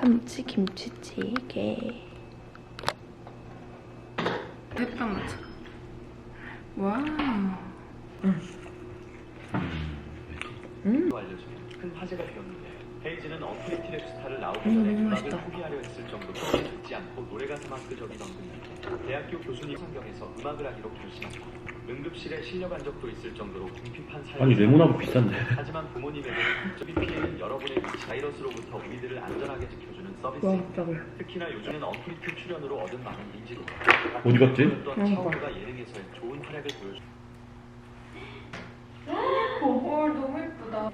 참치 김치찌개. 햇빵처럼. 와우. 알려주면 큰 화제가 되었는데 헤이즈는 언프리티 랩스타를 나오기 전에 음악을 포기하려 했을 정도로 듣지 않고 노래 가사 마크적인 언급이 대학교 교수님 환경에서 음악을 하기로 결심했고 응급실에 실려간 적도 있을 정도로 궁핍한 삶을 아니 레몬하고 비싼데. 하지만 부모님에게는 흑적인 피해는 여러분의 바이러스로부터 우리들을 안전하게 지켜주는 서비스입니다. 특히나 요즘엔 언프리티 출연으로 얻은 많은 인지도 어디 갔지? 차오가 예능에서의 좋은 활약을 보여줍니다. 너무 예쁘다.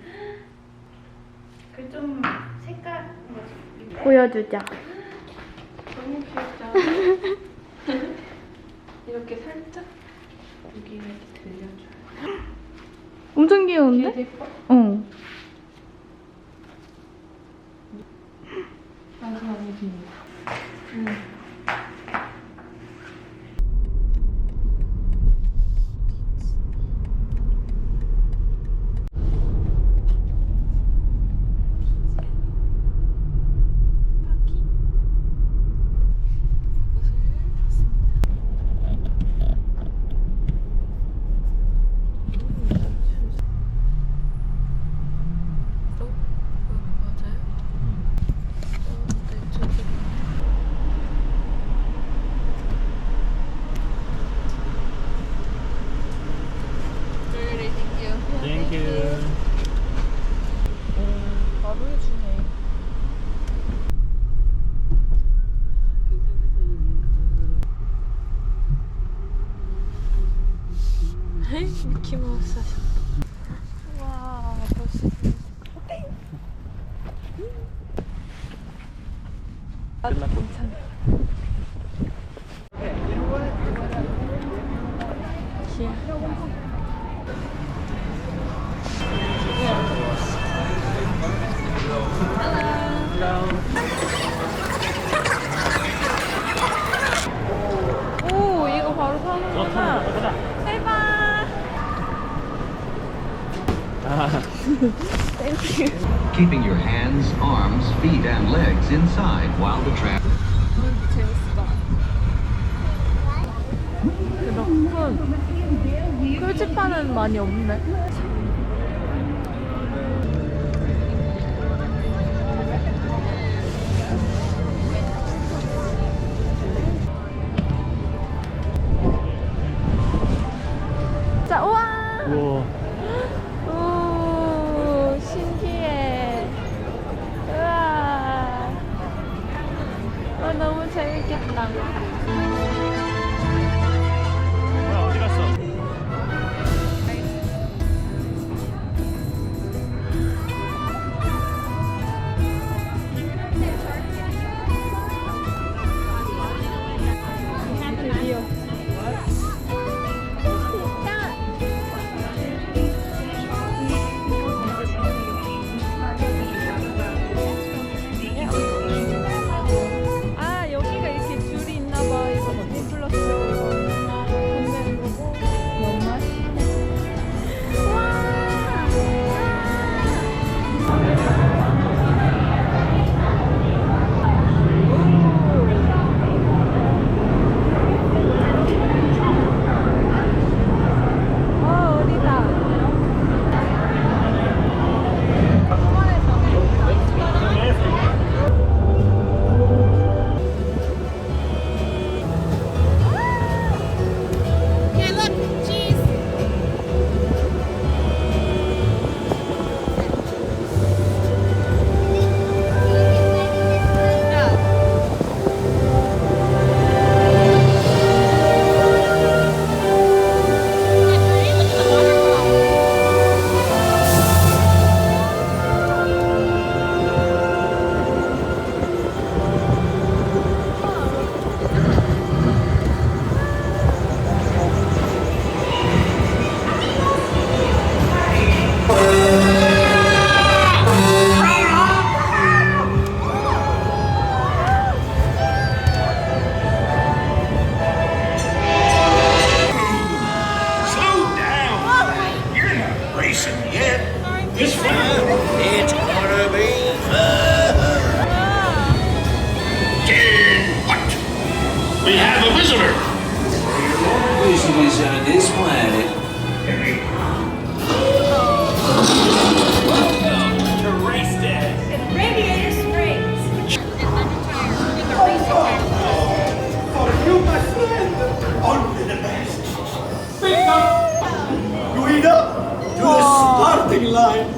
그 좀 색깔 뭐지? 보여주자. 너무 귀엽다. 이렇게 살짝 여기 이렇게 들려줘요. 엄청 귀여운데? 예뻐? 응. 나도 마음에 듭니다. 땡큐. 바로 해주네. 미키마우스 하셨다. 와, 벌써. 끝났고. 괜찮아. 귀여워. 오, 이거 바로 사는구나. 대박. Keeping your hands, arms, feet, and legs inside while the trap. 재밌어. 그렇군. 표지판은 많이 없네. 자, 우와. 우와. 오, 신기해. 우와. 너무 재밌겠다. 뭐야 어디 갔어? have a visitor. Visitors on this planet. Only the best. Speak up. Lead up to the starting line.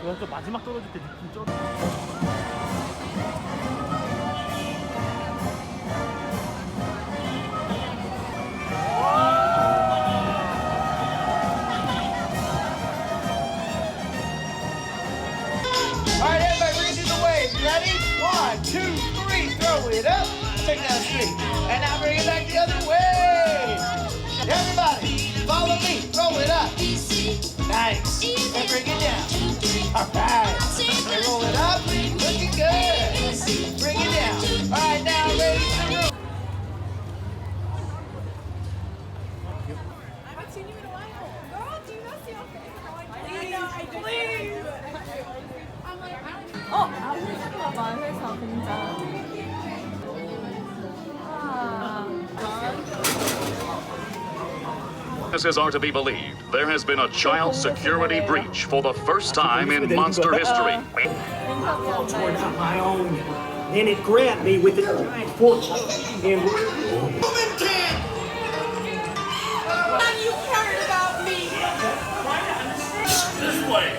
이건 좀 마지막 떨어질 때 느낌 쩔어. All right, everybody, we're gonna do the wave. You ready? 1, 2, 3. Throw it up. Take that street. And now bring it back the other way. Everybody, follow me. Throw it up. Nice. And bring it down. All right. And roll it up. Looking good. Bring it down. All right, now raise the roof. 봐봐, 회사 공장. As are to be believed, there has been a child security breach for the first time in monster history. Torn out my own. Then it grabbed me with its giant fork and You heard about me. This way.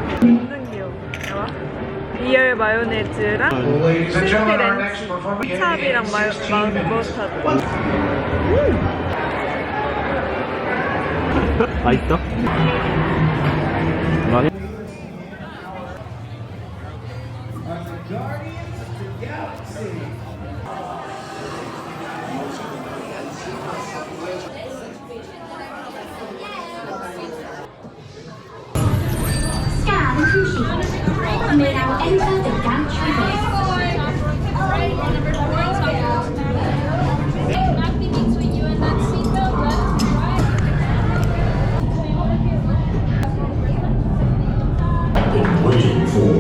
완전 귀여워. 봐봐. 리얼 마요네즈랑 스프렌치, 케찹이랑 머스타드. 맛있어? 많이? Scan the cruise ship. You may now enter the gantry bay. Between you and that seatbelt, left and right. Waiting for.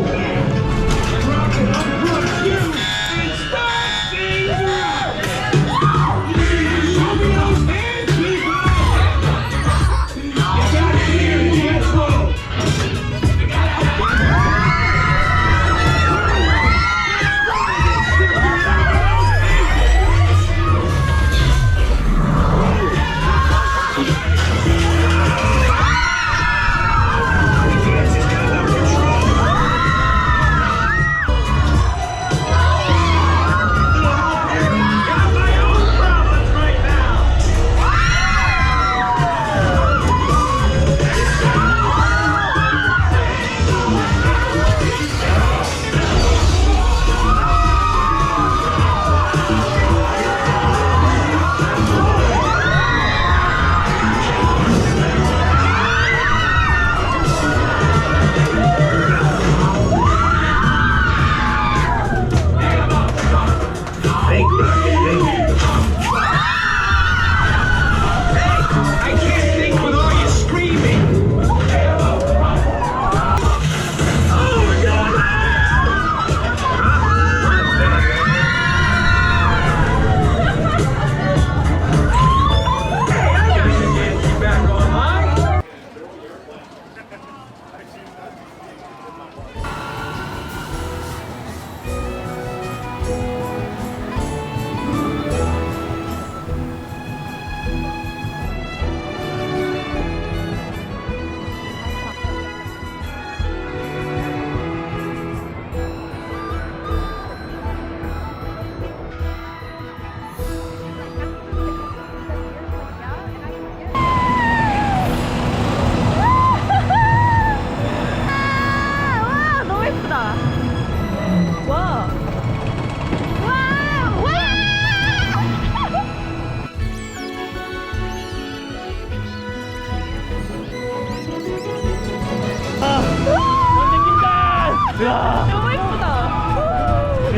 너무 예쁘다.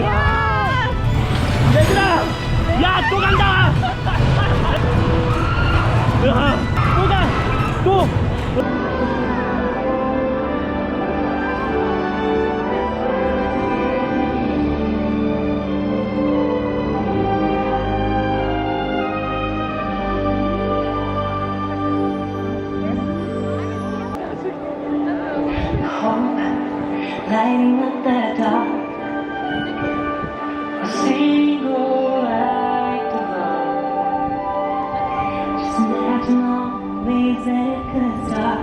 야. 얘들아! 야, 또 간다! 야, 또 가! 또! Lighting up the dark, a single act of love, just imagine all the ways that it could start.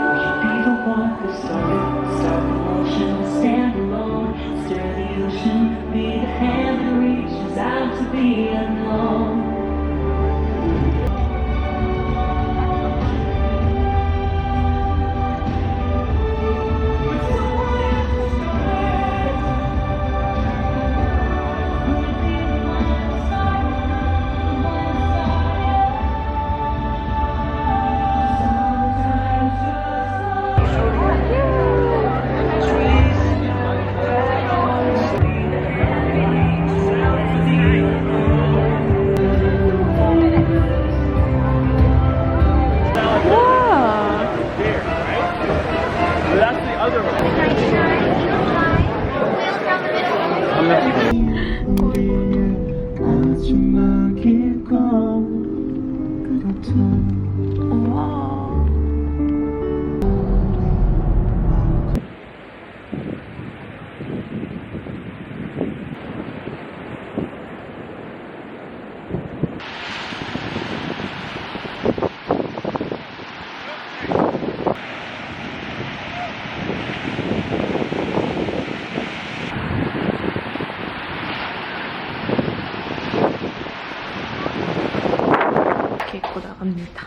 We could be the one who start the motion, stand alone, stir the ocean, be the hand that reaches out to be unknown. 이렇게 입고 나갑니다.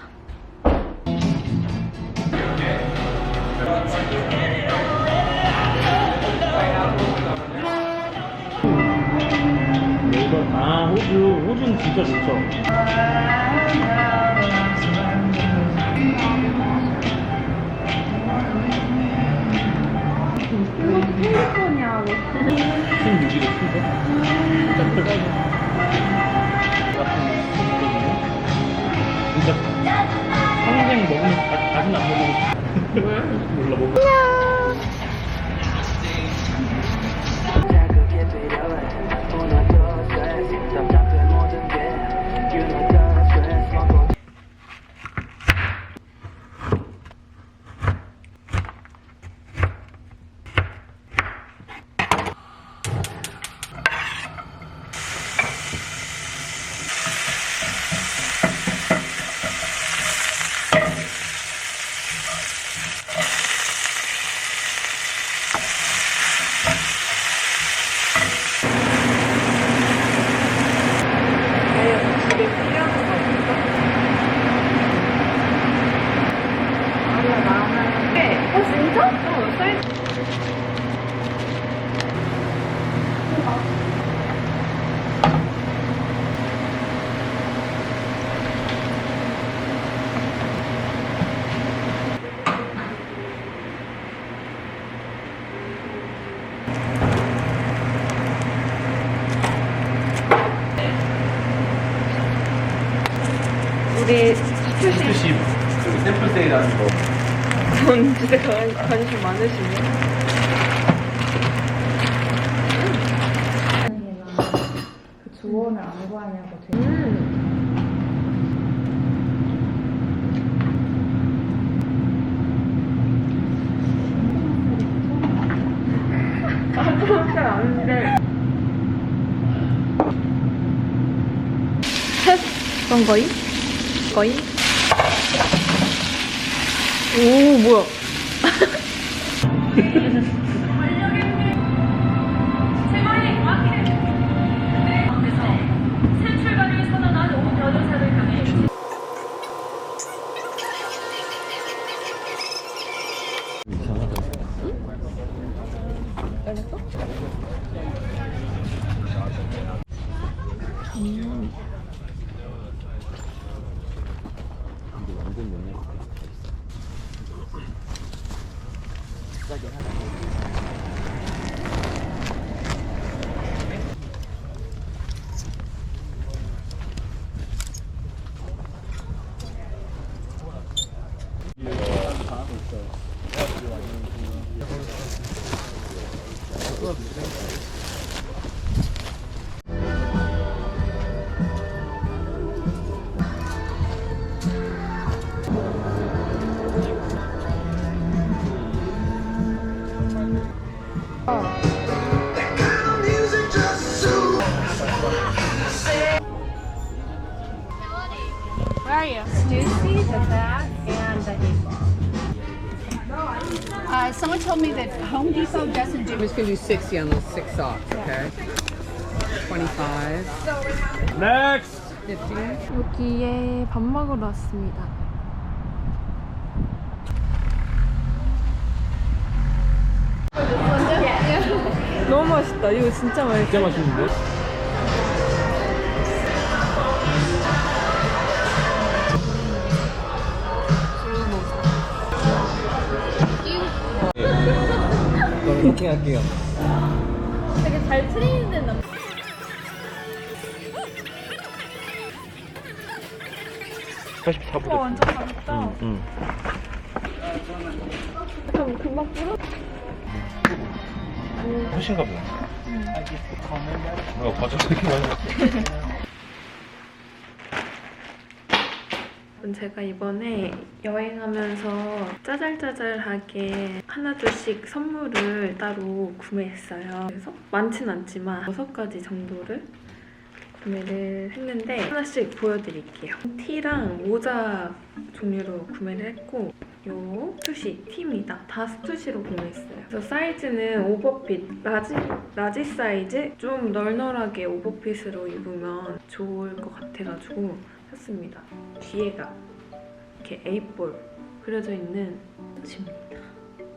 아, 호주는 진짜 좋죠. 캘리포니아로. 16일에 출발? 진짜 평생 먹으면 다시는 안 먹고 싶어. 왜? 몰라, 먹어. 우리 스투시 그 샘플 세일하는 거. 그건 진짜 관심 많으시네. 그 조언을 안 구하냐고 되게 잘 아는데. 어떤 거임? 거임? 오, 뭐야. Stussy, the bat, and the 8-ball. Someone told me that Home Depot doesn't do. I'm just gonna do 60 on those 6 socks, okay? 25, Next! 15. 여기에 밥 먹으러 왔습니다. 너무 맛있다. 이거 진짜 맛있어. 진짜 맛있는데? 저는 이렇게 할게요. 되게 잘 트레이닝된 남자. 완전 맛있다. 그럼 금방 불어? 훨씬가 보다. 과자 이렇게 많이 먹어. 제가 이번에 여행하면서 짜잘짜잘하게 하나둘씩 선물을 따로 구매했어요. 그래서 많진 않지만 6가지 정도를 구매를 했는데 하나씩 보여드릴게요. 티랑 모자 종류로 구매를 했고 요 스투시 티입니다. 다 스투시로 구매했어요. 그래서 사이즈는 오버핏, 라지 사이즈? 좀 널널하게 오버핏으로 입으면 좋을 것 같아가지고 샀습니다. 뒤에가 이렇게 A4 그려져 있는 티입니다.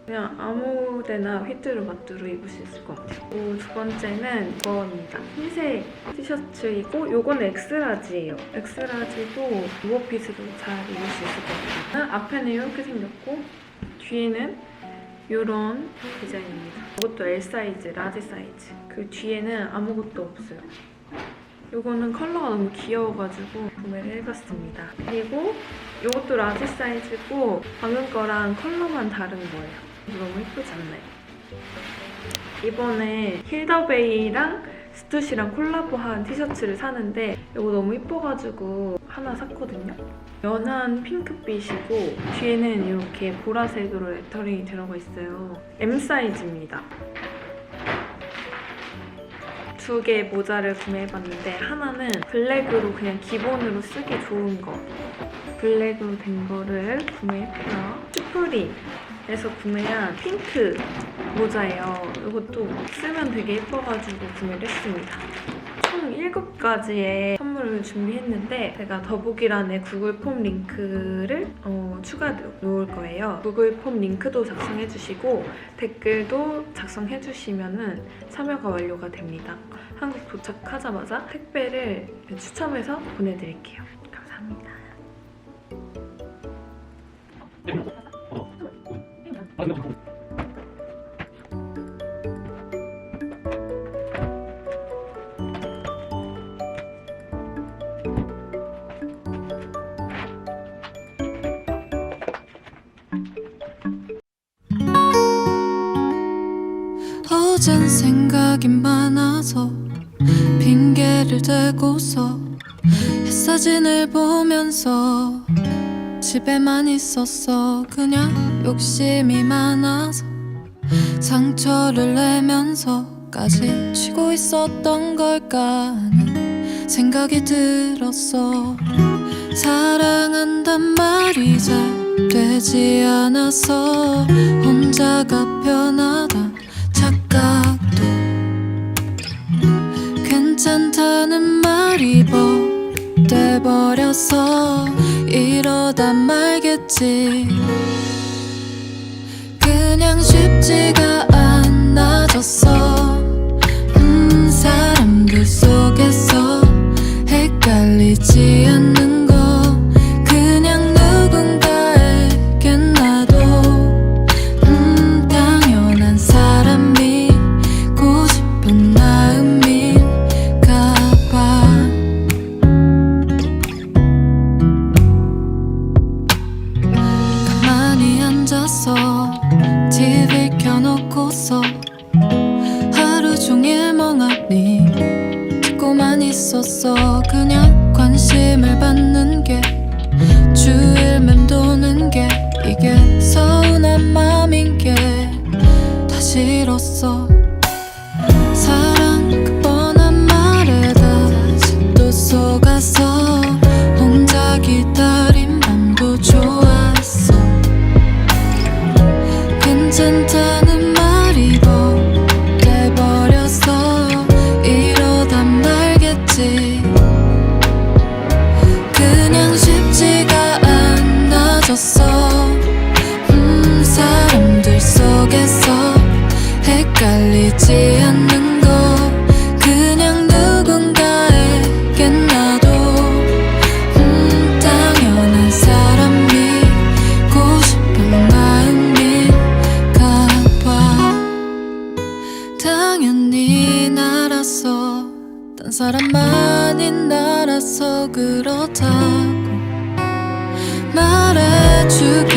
그냥 아무데나 휘뚜루마뚜루 입을 수 있을 것 같아요. 그리고 두 번째는 이거입니다. 흰색 티셔츠이고 요건 엑스라지예요. 엑스라지도 오버핏으로 잘 입을 수 있을 것 같아요. 앞에는 이렇게 생겼고 뒤에는 이런 디자인입니다. 이것도 L 사이즈, 라지 사이즈. 그 뒤에는 아무것도 없어요. 이거는 컬러가 너무 귀여워가지고 구매를 해봤습니다. 그리고 이것도 라지 사이즈고 방금 거랑 컬러만 다른 거예요. 너무 예쁘지 않나요? 이번에 힐더베이랑 스투시랑 콜라보한 티셔츠를 사는데 이거 너무 예뻐가지고 하나 샀거든요. 연한 핑크빛이고 뒤에는 이렇게 보라색으로 레터링이 들어가 있어요. M 사이즈입니다. 2개의 모자를 구매해봤는데 하나는 블랙으로 그냥 기본으로 쓰기 좋은 거 블랙으로 된 거를 구매했고요. 슈프림에서 구매한 핑크 모자예요. 이것도 쓰면 되게 예뻐가지고 구매를 했습니다. 총 7가지의 선물을 준비했는데 제가 더보기란에 구글 폼 링크를 추가 놓을 거예요. 구글 폼 링크도 작성해주시고 댓글도 작성해주시면 참여가 완료가 됩니다. 한국 도착하자마자 택배를 추첨해서 보내드릴게요. 감사합니다. 어젠 생각이 많아서 핑계를 대고서 햇사진을 보면서 집에만 있었어. 그냥 욕심이 많아서 상처를 내면서까지 쉬고 있었던 걸까 하는 생각이 들었어. 사랑한단 말이 잘 되지 않아서 혼자가 편하다 착각도 괜찮다는 말이 돼버려서 이러다 말겠지. 그냥 쉽지가 않아졌어. 사람들 속에서 헷갈리지 않는 거 그냥 누군가에겐 나도 당연한 하고서 하루 종일 멍하니 듣고만 있었어. 그냥 관심을 받는 게 주일 맴도는 게 이게 서운한 맘인 게 다 싫었어. 사랑 그 뻔한 말에 다시 속아서 혼자 기다린 밤도 좋았어. 괜찮다는 말이 돼버렸어. 이러다 말겠지. 그냥 쉽지가 않아졌어. 사람들 속에서 헷갈리지 않는 거 그냥 누군가에겐 나도 당연한 사람이고 싶은 마음인가 봐. 당연히 나라서 딴 사람만이 나라서 그렇다고 말해주기